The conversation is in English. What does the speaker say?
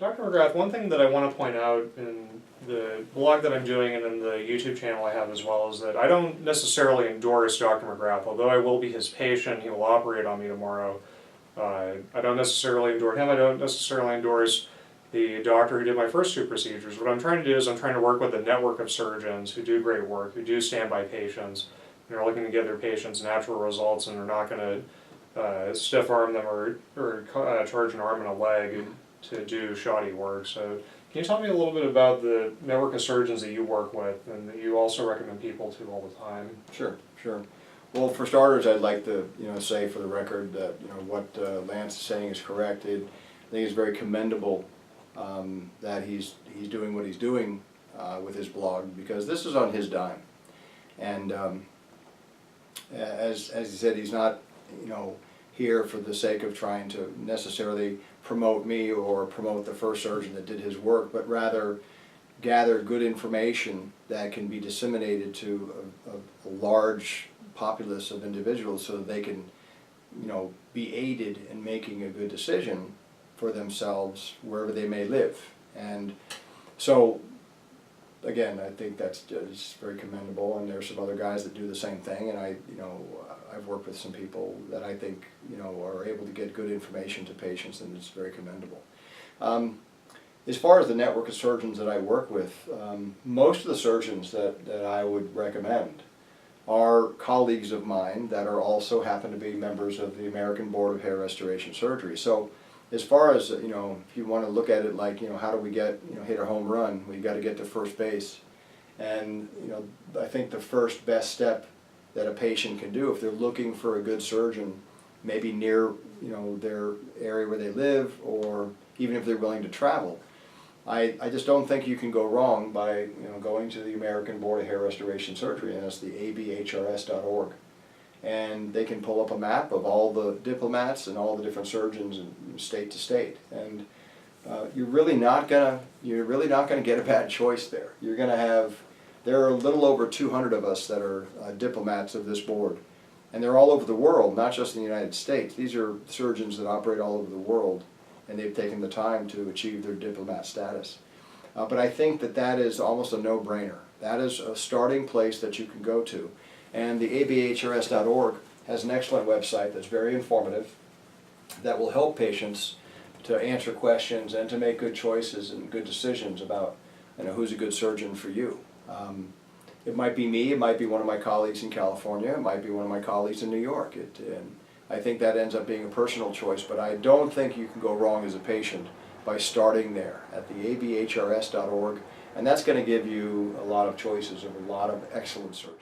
Dr. McGrath, one thing that I want to point out in the blog that I'm doing and in the YouTube channel I have as well is that I don't necessarily endorse Dr. McGrath. Although I will be his patient, he will operate on me tomorrow. I don't necessarily endorse him. I don't necessarily endorse the doctor who did my first two procedures. What I'm trying to do is I'm trying to work with a network of surgeons who do great work, who do stand by patients, and are looking to give their patients natural results, and they're not going to stiff arm them or charge an arm and a leg to do shoddy work. So can you tell me a little bit about the network of surgeons that you work with and that you also recommend people to all the time? Sure, sure. Well, for starters, I'd like to say for the record that what Lance is saying is correct. I think it's very commendable that he's doing what he's doing with his blog, because this is on his dime. And as he said, he's not here for the sake of trying to necessarily promote me or promote the first surgeon that did his work, but rather gather good information that can be disseminated to a large populace of individuals so that they can be aided in making a good decision for themselves wherever they may live. And so again, I think that's just very commendable, and there's some other guys that do the same thing, and I've worked with some people that I think are able to get good information to patients, and it's very commendable. As far as the network of surgeons that I work with, most of the surgeons that I would recommend are colleagues of mine that are also happen to be members of the American Board of Hair Restoration Surgery. So as far as, if you want to look at it like, how do we get, hit a home run, we've got to get to first base. And, I think the first best step that a patient can do if they're looking for a good surgeon, maybe near, their area where they live, or even if they're willing to travel, I just don't think you can go wrong by, going to the American Board of Hair Restoration Surgery, and that's the abhrs.org. And they can pull up a map of all the diplomats and all the different surgeons in state to state, and you're really not gonna get a bad choice there. You're gonna have, there are a little over 200 of us that are diplomats of this board, and they're all over the world, not just in the United States. These are surgeons that operate all over the world, and they've taken the time to achieve their diplomat status. But I think that is almost a no-brainer. That is a starting place that you can go to. And the abhrs.org has an excellent website that's very informative, that will help patients to answer questions and to make good choices and good decisions about who's a good surgeon for you. It might be me, it might be one of my colleagues in California, it might be one of my colleagues in New York. And I think that ends up being a personal choice, but I don't think you can go wrong as a patient by starting there at the abhrs.org, and that's going to give you a lot of choices of a lot of excellent surgeons.